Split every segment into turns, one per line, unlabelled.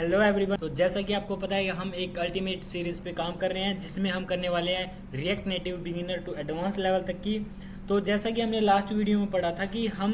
Hello everyone. तो जैसा कि आपको पता है हम एक अल्टीमेट सीरीज पे काम कर रहे हैं जिसमें हम करने वाले हैं React Native beginner to advance level तक की। तो जैसा कि हमने लास्ट वीडियो में पढ़ा था कि हम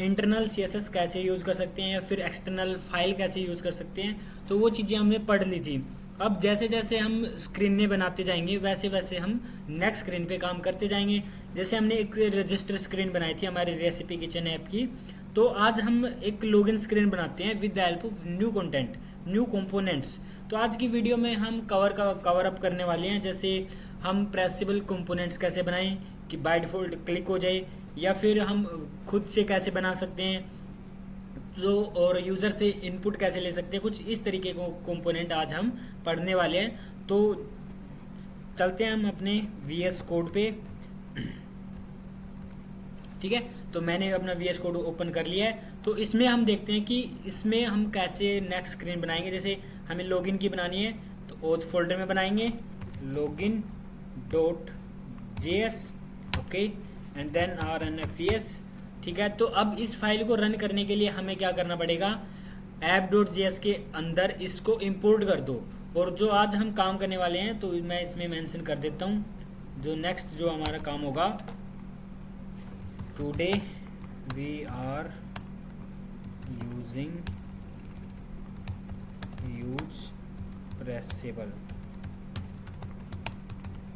इंटरनल सीएसएस कैसे यूज़ कर सकते हैं या फिर एक्सटर्नल फाइल कैसे यूज़ कर सकते हैं, तो वो चीज़ें हमने पढ़ ली थी। अब जैसे जैसे हम स्क्रीन में बनाते जाएंगे वैसे वैसे हम नेक्स्ट स्क्रीन पे काम करते जाएंगे। जैसे हमने एक रजिस्टर स्क्रीन बनाई थी हमारी रेसिपी किचन ऐप की, तो आज हम एक लॉगिन स्क्रीन बनाते हैं with the help of new content, new components. तो आज की वीडियो में हम कवर अप करने वाले हैं, जैसे हम प्रेसेबल कंपोनेंट्स कैसे बनाएं कि बाय डिफ़ॉल्ट क्लिक हो जाए, या फिर हम खुद से कैसे बना सकते हैं, तो और यूज़र से इनपुट कैसे ले सकते हैं। कुछ इस तरीके को कंपोनेंट आज हम पढ़ने वाले हैं। तो चलते हैं हम अपने VS कोड पे। ठीक है, तो मैंने अपना VS कोड ओपन कर लिया है। तो इसमें हम देखते हैं कि इसमें हम कैसे नेक्स्ट स्क्रीन बनाएंगे। जैसे हमें लॉगिन की बनानी है तो ओथ फोल्डर में बनाएंगे login.js, okay, and then rnfes। ठीक है, तो अब इस फाइल को रन करने के लिए हमें क्या करना पड़ेगा, app.js के अंदर इसको इंपोर्ट कर दो। और जो आज हम काम करने वाले हैं तो मैं इसमें मेंशन कर देता हूँ, जो नेक्स्ट जो हमारा काम होगा, today we are use pressable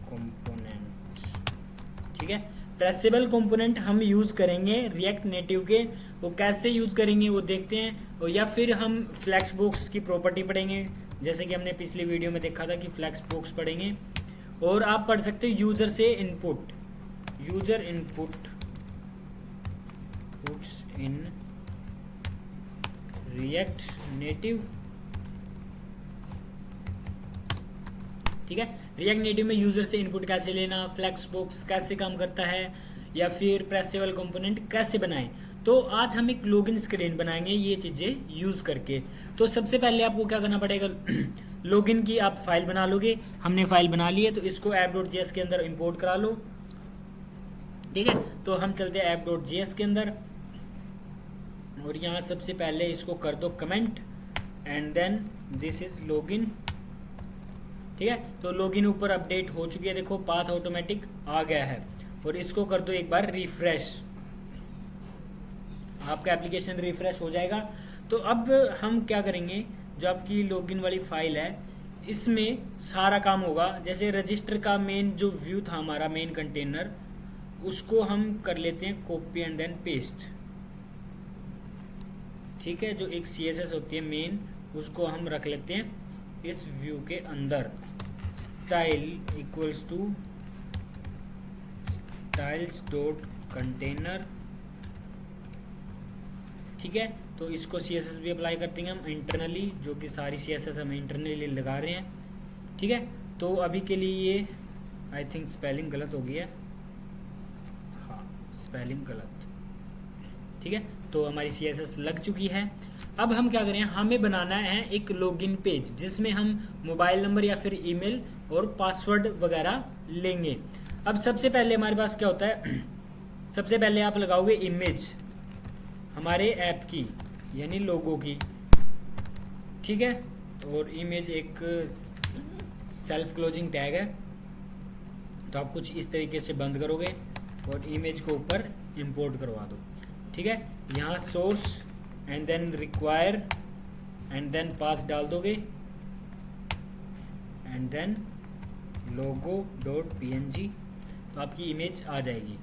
component. ठीक है, प्रेसेबल कंपोनेंट हम यूज़ करेंगे रिएक्ट नेटिव के। वो कैसे यूज़ करेंगे वो देखते हैं, या फिर हम फ्लैक्स बॉक्स की प्रॉपर्टी पढ़ेंगे, जैसे कि हमने पिछली वीडियो में देखा था कि फ्लैक्स बॉक्स पढ़ेंगे। और आप पढ़ सकते हो यूज़र से input, user input puts in React native. ठीक है, रिएक्ट नेटिव में यूज़र से इनपुट कैसे लेना, फ्लैक्स बॉक्स कैसे काम करता है, या फिर प्रेसेबल कंपोनेंट कैसे बनाएं। तो आज हम एक लॉगिन स्क्रीन बनाएंगे ये चीज़ें यूज़ करके। तो सबसे पहले आपको क्या करना पड़ेगा, लॉगिन की आप फाइल बना लोगे। हमने फाइल बना ली है तो इसको app.js के अंदर इंपोर्ट करा लो। ठीक है, तो हम चलते हैं app.js के अंदर, और यहाँ सबसे पहले इसको कर दो comment, and then this is login. ठीक है, तो लॉगिन ऊपर अपडेट हो चुकी है, देखो पाथ ऑटोमेटिक आ गया है। और इसको कर दो एक बार रिफ्रेश, आपका एप्लीकेशन रिफ्रेश हो जाएगा। तो अब हम क्या करेंगे, जो आपकी लॉगिन वाली फाइल है इसमें सारा काम होगा। जैसे रजिस्टर का मेन जो व्यू था हमारा मेन कंटेनर, उसको हम कर लेते हैं कॉपी एंड देन पेस्ट। ठीक है, जो एक CSS होती है मेन, उसको हम रख लेते हैं इस व्यू के अंदर। Style equals to styles dot container. ठीक है, तो इसको CSS भी अप्लाई करते हैं हम इंटरनली, जो कि सारी CSS हम इंटरनली लगा रहे हैं। ठीक है, तो अभी के लिए ये आई थिंक स्पेलिंग गलत हो गया, हाँ स्पेलिंग गलत। ठीक है, तो हमारी CSS लग चुकी है। अब हम क्या करें, हमें बनाना है एक लॉगिन पेज जिसमें हम मोबाइल नंबर या फिर ईमेल और पासवर्ड वगैरह लेंगे। अब सबसे पहले हमारे पास क्या होता है, सबसे पहले आप लगाओगे इमेज हमारे ऐप की, यानी लोगो की। ठीक है, और इमेज एक सेल्फ क्लोजिंग टैग है, तो आप कुछ इस तरीके से बंद करोगे और इमेज को ऊपर इंपोर्ट करवा दो। ठीक है, यहाँ source and then require and then path डाल दोगे, एंड देन logo.png, तो आपकी इमेज आ जाएगी।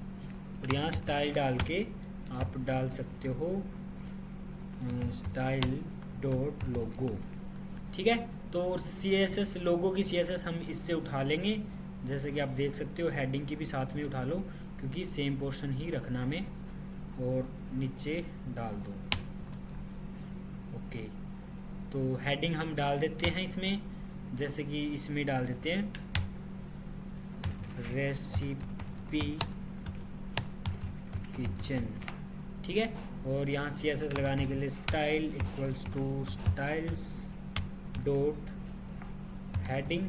और यहाँ स्टाइल डाल के आप डाल सकते हो style.logo। ठीक है, तो CSS लोगो की CSS हम इससे उठा लेंगे, जैसे कि आप देख सकते हो। हेडिंग की भी साथ में उठा लो क्योंकि सेम पोर्शन ही रखना में, और नीचे डाल दो। ओके, तो हेडिंग हम डाल देते हैं इसमें, जैसे कि इसमें डाल देते हैं रेसिपी किचन। ठीक है, और यहाँ CSS लगाने के लिए style equals to styles dot heading.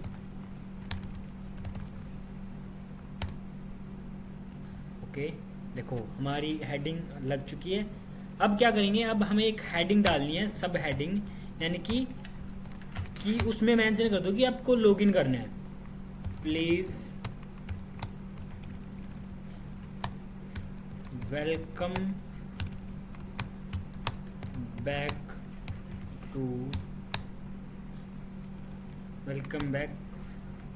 Okay, देखो हमारी हेडिंग लग चुकी है। अब क्या करेंगे, अब हमें एक हेडिंग डालनी है, सब हेडिंग, यानी कि कि उसमें मेंशन कर दो कि आपको लॉगिन करना है। Please welcome back to welcome back,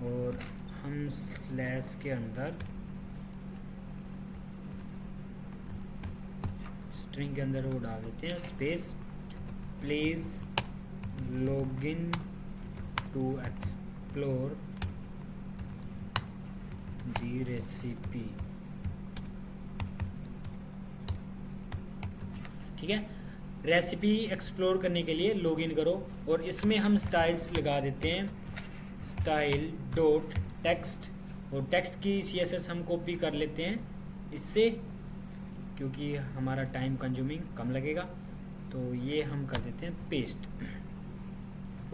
और हम स्लैश के अंदर स्ट्रिंग के अंदर वो डाल देते हैं space, please login to explore the recipe. ठीक है, रेसिपी एक्सप्लोर करने के लिए लॉगिन करो। और इसमें हम स्टाइल्स लगा देते हैं, स्टाइल डॉट टेक्स्ट, और टेक्स्ट की CSS हम कॉपी कर लेते हैं इससे, क्योंकि हमारा टाइम कंज्यूमिंग कम लगेगा। तो ये हम कर देते हैं पेस्ट।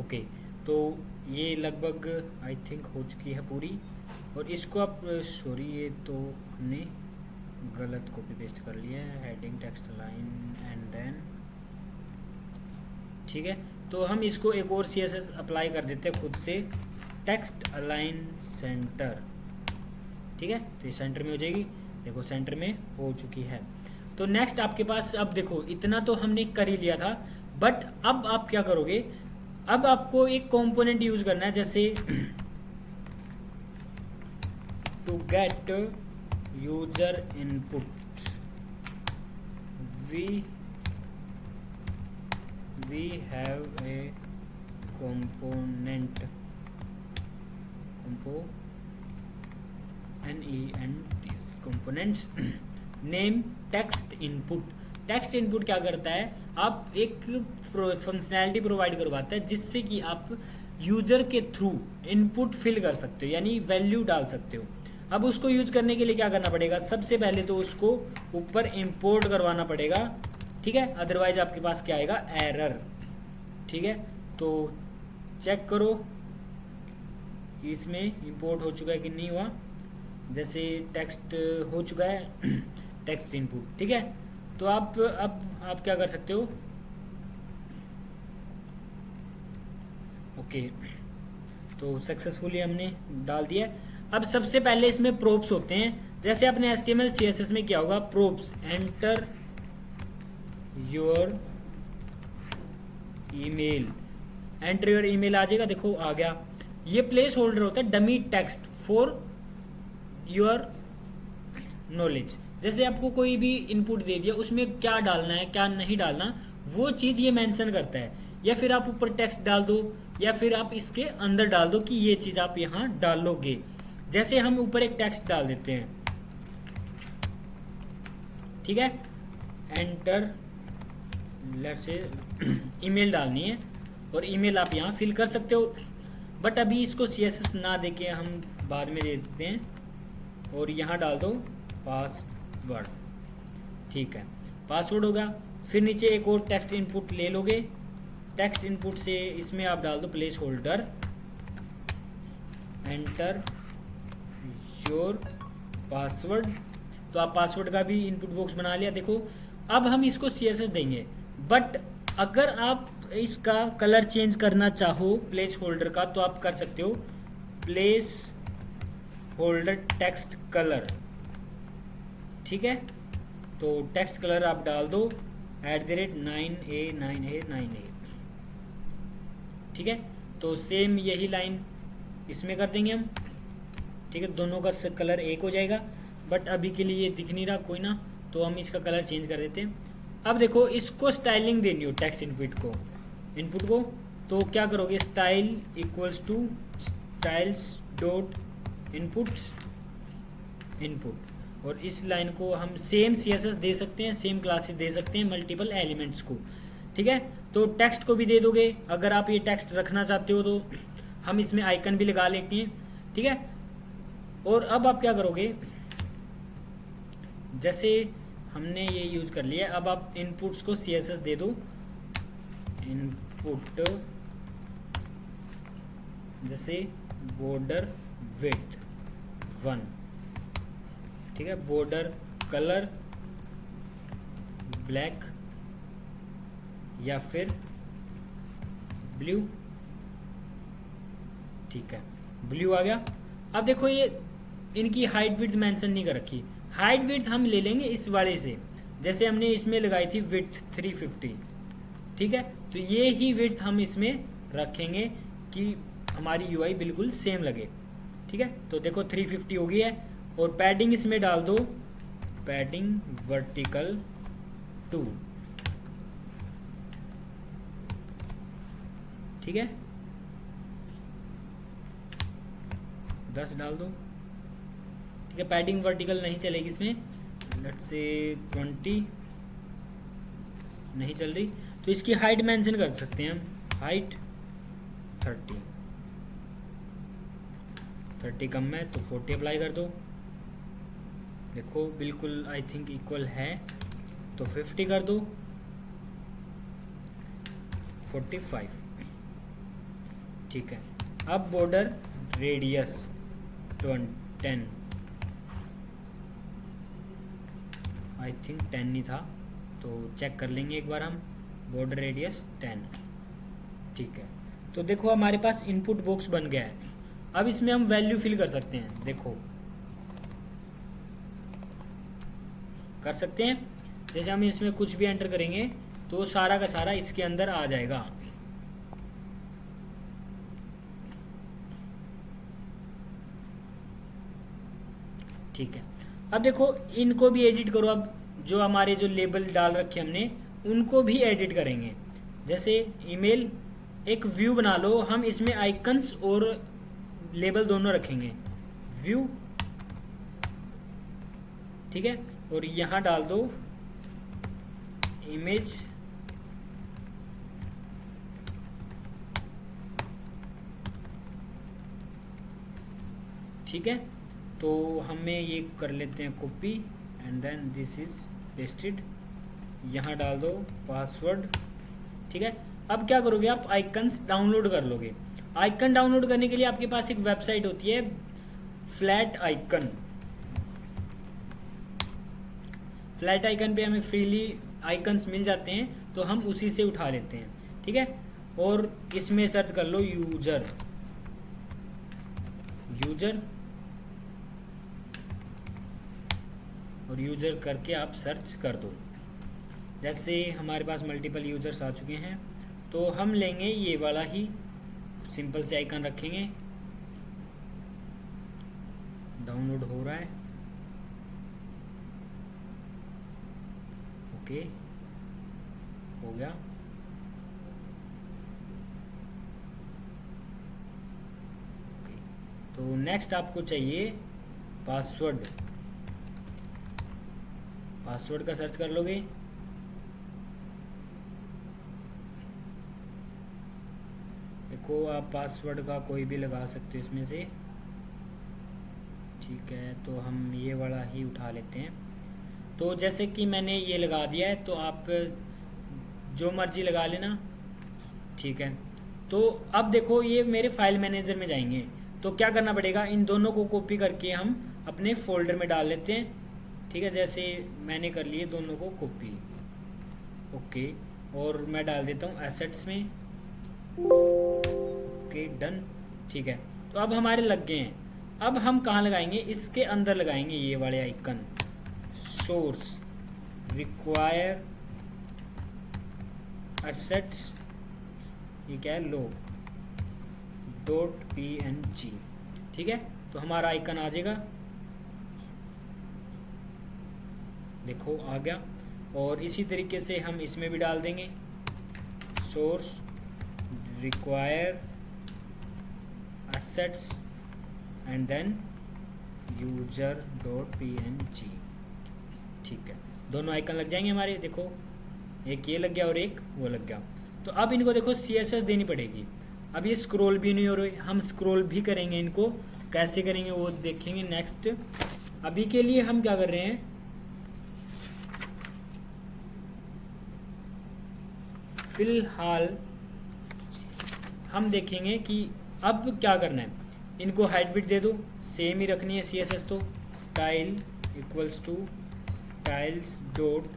ओके, तो ये लगभग आई थिंक हो चुकी है पूरी। और इसको आप सॉरी, ये तो हमने गलत कॉपी पेस्ट कर लिया है, heading text line and then. ठीक है, तो हम इसको एक और CSS अप्लाई कर देते हैं खुद से, टेक्स्ट अलाइन सेंटर। ठीक है, तो ये सेंटर में हो जाएगी, देखो सेंटर में हो चुकी है। तो नेक्स्ट आपके पास, अब देखो इतना तो हमने कर ही लिया था, बट अब आप क्या करोगे, अब आपको एक कंपोनेंट यूज करना है, जैसे to get user input we have a component components name text input। Text input क्या करता है, आप एक फंक्शनैलिटी प्रोवाइड करवाता है जिससे कि आप यूजर के थ्रू इनपुट फिल कर सकते हो, यानी वैल्यू डाल सकते हो। अब उसको यूज करने के लिए क्या करना पड़ेगा, सबसे पहले तो उसको ऊपर इंपोर्ट करवाना पड़ेगा। ठीक है, अदरवाइज आपके पास क्या आएगा, एरर। ठीक है, तो चेक करो इसमें इंपोर्ट हो चुका है कि नहीं हुआ। जैसे टेक्स्ट हो चुका है टेक्स्ट इनपुट। ठीक है, तो अब आप क्या कर सकते हो, ओके, तो सक्सेसफुली हमने डाल दिया। अब सबसे पहले इसमें प्रोप्स होते हैं, जैसे आपने HTML CSS में क्या होगा, props enter your email, enter your email आ जाएगा, देखो आ गया। ये प्लेस होल्डर होता है dummy text for your knowledge. जैसे आपको कोई भी इनपुट दे दिया, उसमें क्या डालना है क्या नहीं डालना, वो चीज़ ये मेंशन करता है। या फिर आप ऊपर टेक्स्ट डाल दो, या फिर आप इसके अंदर डाल दो कि ये चीज़ आप यहाँ डालोगे। जैसे हम ऊपर एक टेक्स्ट डाल देते हैं, ठीक है, एंटर, लेट्स से ईमेल डालनी है, और ईमेल आप यहाँ फिल कर सकते हो। बट अभी इसको CSS ना देके हम बाद में दे देते हैं, और यहाँ डाल दो पासवर्ड। ठीक है, पासवर्ड होगा। फिर नीचे एक और टेक्स्ट इनपुट ले लोगे, टेक्स्ट इनपुट से इसमें आप डाल दो place holder, enter your password. तो आप पासवर्ड का भी इनपुट बॉक्स बना लिया। देखो अब हम इसको CSS देंगे, बट अगर आप इसका कलर चेंज करना चाहो प्लेस होल्डर का, तो आप कर सकते हो, प्लेस होल्डर टेक्स्ट कलर। ठीक है, तो टेक्स्ट कलर आप डाल दो @9A9A9A। ठीक है, तो सेम यही लाइन इसमें कर देंगे हम। ठीक है, दोनों का कलर एक हो जाएगा, बट अभी के लिए ये दिख नहीं रहा, कोई ना, तो हम इसका कलर चेंज कर देते हैं। अब देखो इसको स्टाइलिंग देनी हो टेक्स्ट इनपुट को, तो क्या करोगे, style equals to styles dot inputs input, और इस लाइन को हम सेम CSS दे सकते हैं, सेम क्लासेस दे सकते हैं मल्टीपल एलिमेंट्स को। ठीक है, तो टेक्स्ट को भी दे दोगे, अगर आप ये टेक्स्ट रखना चाहते हो तो हम इसमें आइकन भी लगा लेते हैं। ठीक है, और अब आप क्या करोगे, जैसे हमने ये यूज़ कर लिया, अब आप इनपुट्स को CSS दे दो, इनपुट जैसे बॉर्डर विड्थ 1, ठीक है, बॉर्डर कलर ब्लैक या फिर ब्लू, ठीक है, ब्लू आ गया। अब देखो ये इनकी हाइट विड्थ मेंशन नहीं कर रखी। हाइट विड्थ हम ले लेंगे इस वाले से, जैसे हमने इसमें लगाई थी विड्थ 350, ठीक है। तो ये ही विड्थ हम इसमें रखेंगे कि हमारी यूआई बिल्कुल सेम लगे, ठीक है। तो देखो 350 हो गई है, और पैडिंग इसमें डाल दो, पैडिंग वर्टिकल 2, ठीक है, 10 डाल दो, ठीक है। पैडिंग वर्टिकल नहीं चलेगी इसमें, लेट्स से 20 नहीं चल रही, तो इसकी हाइट मेंशन कर सकते हैं हम, हाइट 30 कम है तो 40 अप्लाई कर दो। देखो बिल्कुल आई थिंक इक्वल है, तो 50 कर दो, 45, ठीक है। अब बॉर्डर रेडियस 10, आई थिंक 10 नहीं था, तो चेक कर लेंगे एक बार हम, बॉर्डर रेडियस 10, ठीक है। तो देखो हमारे पास इनपुट बॉक्स बन गया है। अब इसमें हम वैल्यू फिल कर सकते हैं, देखो कर सकते हैं। जैसे हम इसमें कुछ भी एंटर करेंगे तो सारा का सारा इसके अंदर आ जाएगा, ठीक है। अब देखो इनको भी एडिट करो। अब जो हमारे जो लेबल डाल रखे हमने उनको भी एडिट करेंगे। जैसे ईमेल एक व्यू बना लो, हम इसमें आइकन्स और लेबल दोनों रखेंगे, व्यू, ठीक है। और यहाँ डाल दो इमेज, ठीक है। तो हमें ये कर लेते हैं copy, and then this is pasted, यहाँ डाल दो पासवर्ड, ठीक है। अब क्या करोगे आप, आइकन्स डाउनलोड कर लोगे। आइकन डाउनलोड करने के लिए आपके पास एक वेबसाइट होती है फ्लैट आइकन। फ्लैट आइकन पे हमें फ्रीली आइकन्स मिल जाते हैं, तो हम उसी से उठा लेते हैं, ठीक है। और इसमें सर्च कर लो यूजर, और यूजर करके आप सर्च कर दो। जैसे हमारे पास मल्टीपल यूजर्स आ चुके हैं, तो हम लेंगे ये वाला ही सिंपल से आइकन रखेंगे। डाउनलोड हो रहा है, ओके हो गया। ओके, तो नेक्स्ट आपको चाहिए पासवर्ड का सर्च कर लोगे। देखो आप पासवर्ड का कोई भी लगा सकते हो इसमें से, ठीक है। तो हम ये वाला ही उठा लेते हैं। तो जैसे कि मैंने ये लगा दिया है, तो आप जो मर्जी लगा लेना, ठीक है। तो अब देखो ये मेरे फाइल मैनेजर में जाएंगे, तो क्या करना पड़ेगा, इन दोनों को कॉपी करके हम अपने फोल्डर में डाल लेते हैं, ठीक है। जैसे मैंने कर लिए दोनों को कॉपी, ओके, और मैं डाल देता हूँ एसेट्स में, ओके डन, ठीक है। तो अब हमारे लग गए हैं। अब हम कहाँ लगाएंगे, इसके अंदर लगाएंगे ये वाले आइकन, सोर्स रिक्वायर एसेट्स, ये क्या है, लोग .png, ठीक है। तो हमारा आइकन आ जाएगा, देखो आ गया। और इसी तरीके से हम इसमें भी डाल देंगे, source require assets and then user.png, ठीक है। दोनों आइकन लग जाएंगे हमारे, देखो एक ये लग गया और एक वो लग गया। तो अब इनको देखो CSS देनी पड़ेगी। अब ये स्क्रॉल भी नहीं हो रही, हम स्क्रॉल भी करेंगे, इनको कैसे करेंगे वो देखेंगे नेक्स्ट। अभी के लिए हम क्या कर रहे हैं, फिलहाल हम देखेंगे कि अब क्या करना है। इनको हाइट विड्थ दे दो, सेम ही रखनी है CSS, तो style equals to styles dot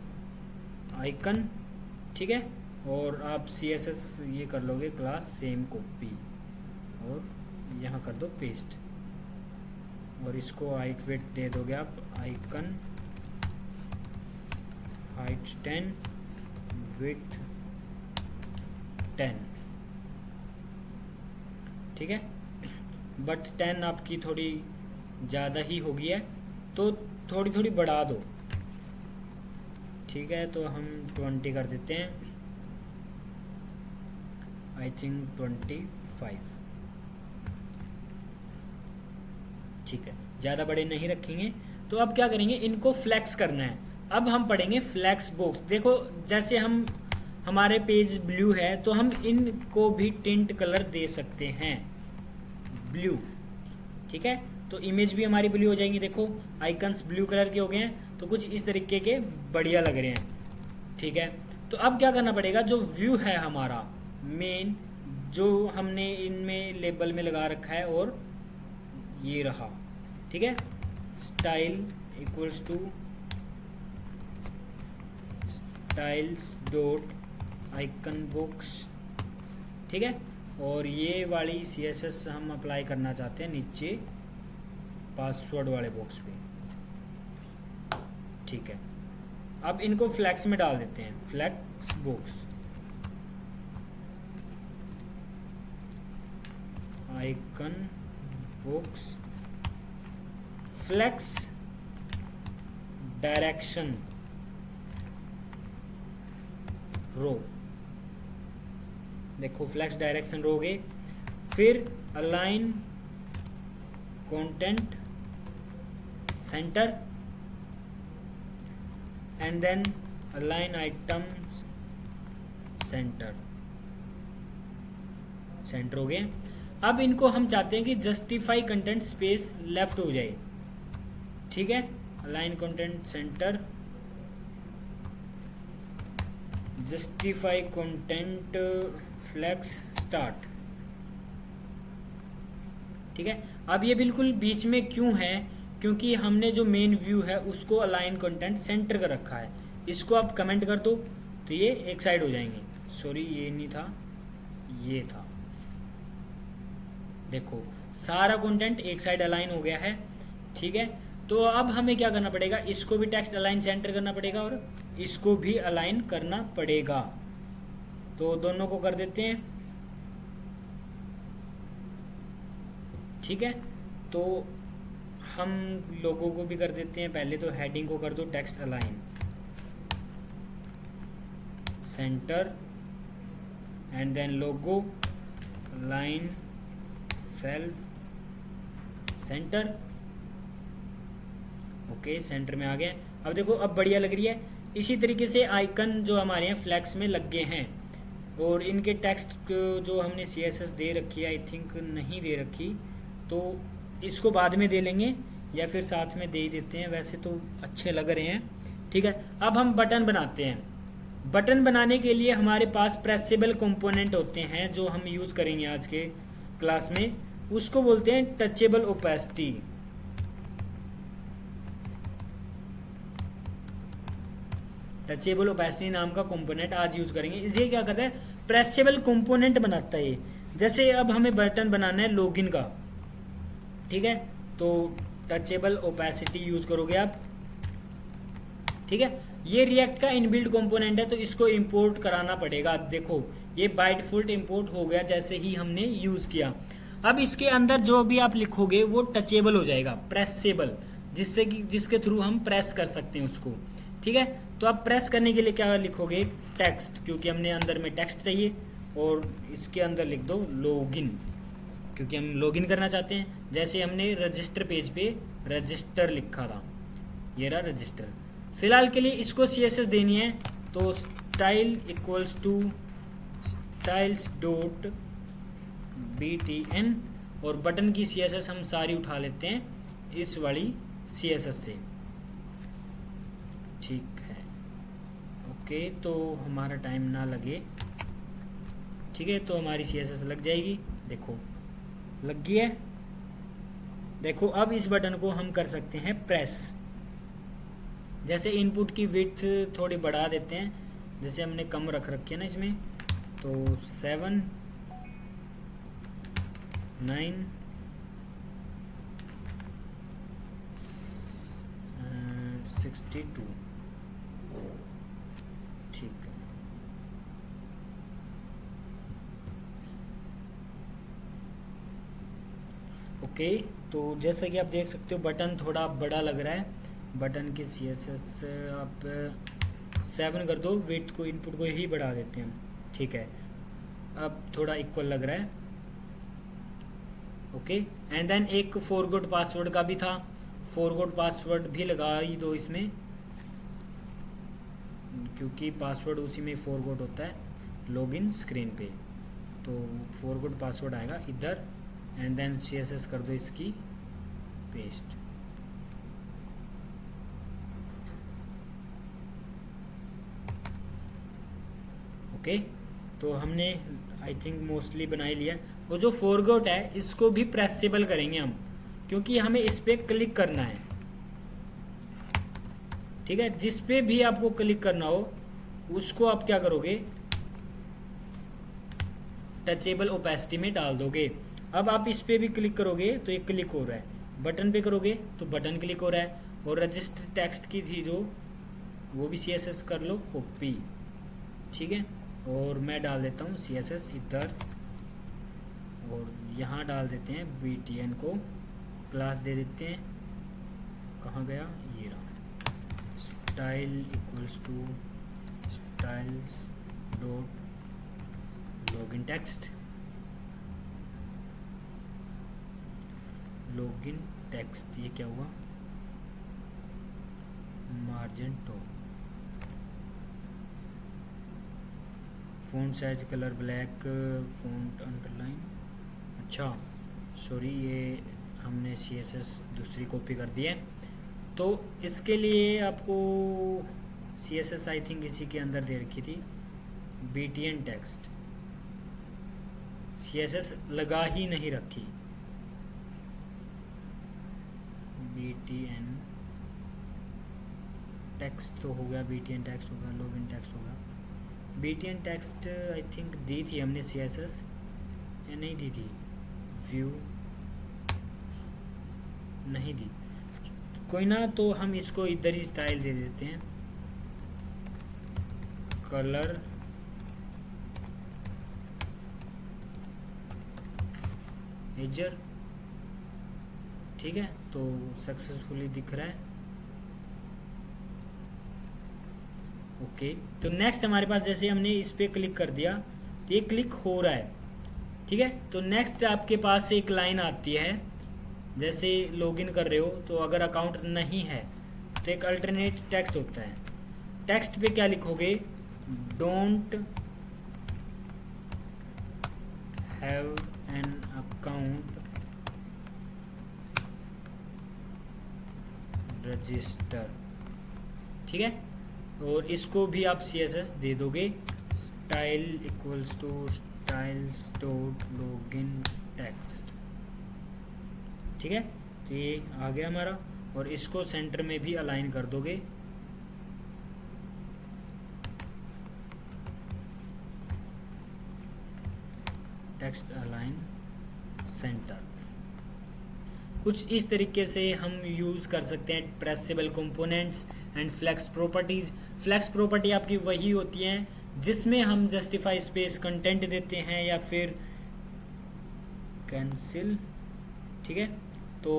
icon, ठीक है। और आप CSS ये कर लोगे क्लास सेम कॉपी, और यहाँ कर दो पेस्ट, और इसको हाइट वेट दे दोगे आप आइकन हाइट 10 विड्थ 10, ठीक है। बट 10 आपकी थोड़ी ज़्यादा ही हो गई है, तो थोड़ी थोड़ी बढ़ा दो, ठीक है। तो हम 20 कर देते हैं, आई थिंक 25, ठीक है, ज़्यादा बड़े नहीं रखेंगे। तो अब क्या करेंगे, इनको फ्लैक्स करना है। अब हम पढ़ेंगे फ्लैक्स बॉक्स। देखो जैसे हमारे पेज ब्लू है तो हम इनको भी टिंट कलर दे सकते हैं ब्लू, ठीक है। तो इमेज भी हमारी ब्लू हो जाएंगी। देखो आइकन्स ब्लू कलर के हो गए हैं, तो कुछ इस तरीके के बढ़िया लग रहे हैं, ठीक है। तो अब क्या करना पड़ेगा, जो व्यू है हमारा मेन, जो हमने इनमें लेबल में लगा रखा है, और ये रहा, ठीक है। Style equals to styles dot icon box, ठीक है। और ये वाली CSS हम अप्लाई करना चाहते हैं नीचे पासवर्ड वाले बॉक्स पे, ठीक है। अब इनको फ्लैक्स में डाल देते हैं, flex box icon box flex direction row, देखो फ्लैक्स डायरेक्शन रो गए। फिर align content center and then align item center, center हो गए। अब इनको हम चाहते हैं कि जस्टिफाई कंटेंट स्पेस लेफ्ट हो जाए, ठीक है। Align content centre, justify content flex start, ठीक है। अब ये बिल्कुल बीच में क्यों है, क्योंकि हमने जो मेन व्यू है उसको अलाइन कंटेंट सेंटर का रखा है। इसको आप कमेंट कर दो तो ये एक साइड हो जाएंगे। सॉरी ये नहीं था, ये था, देखो सारा कंटेंट एक साइड अलाइन हो गया है, ठीक है। तो अब हमें क्या करना पड़ेगा, इसको भी टेक्स्ट अलाइन सेंटर करना पड़ेगा और इसको भी अलाइन करना पड़ेगा। तो दोनों को कर देते हैं, ठीक है। तो हम लोगों को भी कर देते हैं। पहले तो हेडिंग को कर दो text align centre and then logo align self centre, okay centre में आ गया। अब देखो अब बढ़िया लग रही है। इसी तरीके से आइकन जो हमारे यहाँ फ्लैक्स में लग गए हैं, और इनके टेक्स्ट जो हमने CSS दे रखी है, आई थिंक नहीं दे रखी, तो इसको बाद में दे लेंगे या फिर साथ में दे ही देते हैं, वैसे तो अच्छे लग रहे हैं, ठीक है। अब हम बटन बनाते हैं। बटन बनाने के लिए हमारे पास प्रेसेबल कंपोनेंट होते हैं जो हम यूज़ करेंगे आज के क्लास में, उसको बोलते हैं टचेबल ओपेसिटी। टचेबल ओपेसिटी नाम का कंपोनेंट आज यूज करेंगे। इसे क्या करता है, प्रेसेबल कंपोनेंट बनाता है। जैसे अब हमें बटन बनाना है लॉगिन का, ठीक है, तो टचेबल ओपेसिटी यूज करोगे आप, ठीक है। ये रिएक्ट का इनबिल्ट कंपोनेंट है, तो इसको इंपोर्ट कराना पड़ेगा। देखो ये बाय डिफॉल्ट इंपोर्ट हो गया जैसे ही हमने यूज किया। अब इसके अंदर जो भी आप लिखोगे वो टचेबल हो जाएगा, प्रेसेबल, जिससे कि जिसके थ्रू हम प्रेस कर सकते हैं उसको, ठीक है। तो आप प्रेस करने के लिए क्या लिखोगे, टेक्स्ट, क्योंकि हमने अंदर में टेक्स्ट चाहिए, और इसके अंदर लिख दो लॉगिन, क्योंकि हम लॉगिन करना चाहते हैं। जैसे हमने रजिस्टर पेज पे रजिस्टर लिखा था, ये रहा रजिस्टर। फिलहाल के लिए इसको CSS देनी है, तो style equals to styles dot BTN, और बटन की CSS हम सारी उठा लेते हैं इस वाली CSS से, ठीक है। ओके, तो हमारा टाइम ना लगे, ठीक है, तो हमारी CSS लग जाएगी। देखो लग गई है। देखो अब इस बटन को हम कर सकते हैं प्रेस। जैसे इनपुट की विड्थ थोड़ी बढ़ा देते हैं, जैसे हमने कम रख रखी है ना इसमें, तो 7 9 62, ठीक है। ओके, तो जैसा कि आप देख सकते हो बटन थोड़ा बड़ा लग रहा है। बटन की CSS आप 7 कर दो, विड्थ को इनपुट को ही बढ़ा देते हैं, ठीक है। अब थोड़ा इक्वल लग रहा है। ओके, एंड देन एक फॉरगॉट पासवर्ड का भी था, फॉरगॉट पासवर्ड भी लगा ही दो इसमें, क्योंकि पासवर्ड उसी में फॉरगॉट होता है लॉगिन स्क्रीन पे। तो फॉरगॉट पासवर्ड आएगा इधर, एंड देन CSS कर दो इसकी पेस्ट। ओके, तो हमने आई थिंक मोस्टली बना ही लिया। और जो फॉरगॉट है इसको भी प्रेसेबल करेंगे हम, क्योंकि हमें इस पर क्लिक करना है, ठीक है। जिस पे भी आपको क्लिक करना हो उसको आप क्या करोगे, टचेबल ओपेसिटी में डाल दोगे। अब आप इस पे भी क्लिक करोगे तो ये क्लिक हो रहा है, बटन पे करोगे तो बटन क्लिक हो रहा है। और रजिस्टर टेक्स्ट की थी जो, वो भी CSS कर लो कॉपी, ठीक है। और मैं डाल देता हूँ CSS इधर, और यहाँ डाल देते हैं BTN को, क्लास दे देते हैं, कहाँ गया ये रहा, style equals to styles dot login text, login text. ये क्या हुआ, margin top, font size colour black, font underline, अच्छा सॉरी ये हमने CSS दूसरी कॉपी कर दी है। तो इसके लिए आपको CSS आई थिंक इसी के अंदर दे रखी थी, BTN टेक्स्ट, CSS लगा ही नहीं रखी, BTN टेक्स्ट तो हो गया, BTN टेक्स्ट होगा, लॉगिन टेक्स्ट होगा। BTN text I think the थी हमने CSS, या नहीं दी थी, व्यू नहीं दी, कोई ना। तो हम इसको इधर ही स्टाइल दे देते हैं, कलर एजर, ठीक है। तो सक्सेसफुली दिख रहा है। ओके, तो नेक्स्ट हमारे पास जैसे हमने इस पे क्लिक कर दिया तो ये क्लिक हो रहा है, ठीक है। तो नेक्स्ट आपके पास एक लाइन आती है, जैसे लॉगिन कर रहे हो तो अगर अकाउंट नहीं है तो एक अल्टरनेट टेक्स्ट होता है। टेक्स्ट पे क्या लिखोगे, don't have an account register, ठीक है। और इसको भी आप CSS दे दोगे, style equals to styles dot login text, ठीक है। तो ये आ गया हमारा, और इसको सेंटर में भी अलाइन कर दोगे, टेक्स्ट अलाइन सेंटर। कुछ इस तरीके से हम यूज़ कर सकते हैं pressable components and flex properties. Flex property आपकी वही होती हैं जिसमें हम जस्टिफाई स्पेस कंटेंट देते हैं या फिर कैंसिल, ठीक है। तो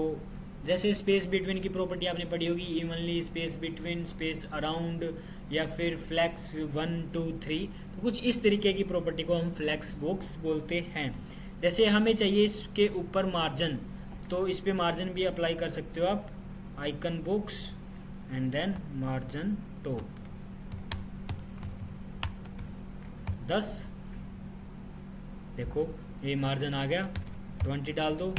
जैसे स्पेस बिटवीन की प्रॉपर्टी आपने पढ़ी होगी, evenly space between, space around, या फिर फ्लेक्स 1 2 3। तो कुछ इस तरीके की प्रॉपर्टी को हम फ्लेक्स बॉक्स बोलते हैं। जैसे हमें चाहिए इसके ऊपर मार्जिन, तो इस पे मार्जिन भी अप्लाई कर सकते हो आप, icon box and then margin top 10। देखो ये मार्जिन आ गया, 20 डाल दो,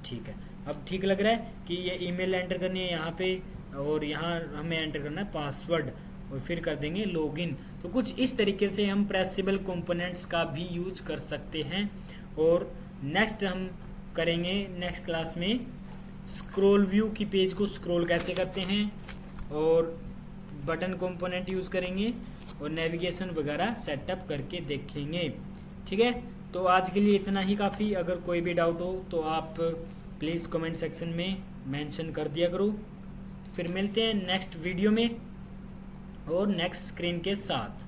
ठीक है। अब ठीक लग रहा है कि ये ईमेल एंटर करनी है यहाँ पे, और यहाँ हमें एंटर करना है पासवर्ड, और फिर कर देंगे लॉगिन। तो कुछ इस तरीके से हम प्रेसेबल कंपोनेंट्स का भी यूज कर सकते हैं। और नेक्स्ट हम करेंगे नेक्स्ट क्लास में स्क्रॉल व्यू की पेज को स्क्रॉल कैसे करते हैं, और बटन कंपोनेंट यूज़ करेंगे, और नेविगेशन वगैरह सेटअप करके देखेंगे, ठीक है। तो आज के लिए इतना ही काफ़ी। अगर कोई भी डाउट हो तो आप प्लीज़ कमेंट सेक्शन में मेंशन कर दिया करो। फिर मिलते हैं नेक्स्ट वीडियो में और नेक्स्ट स्क्रीन के साथ।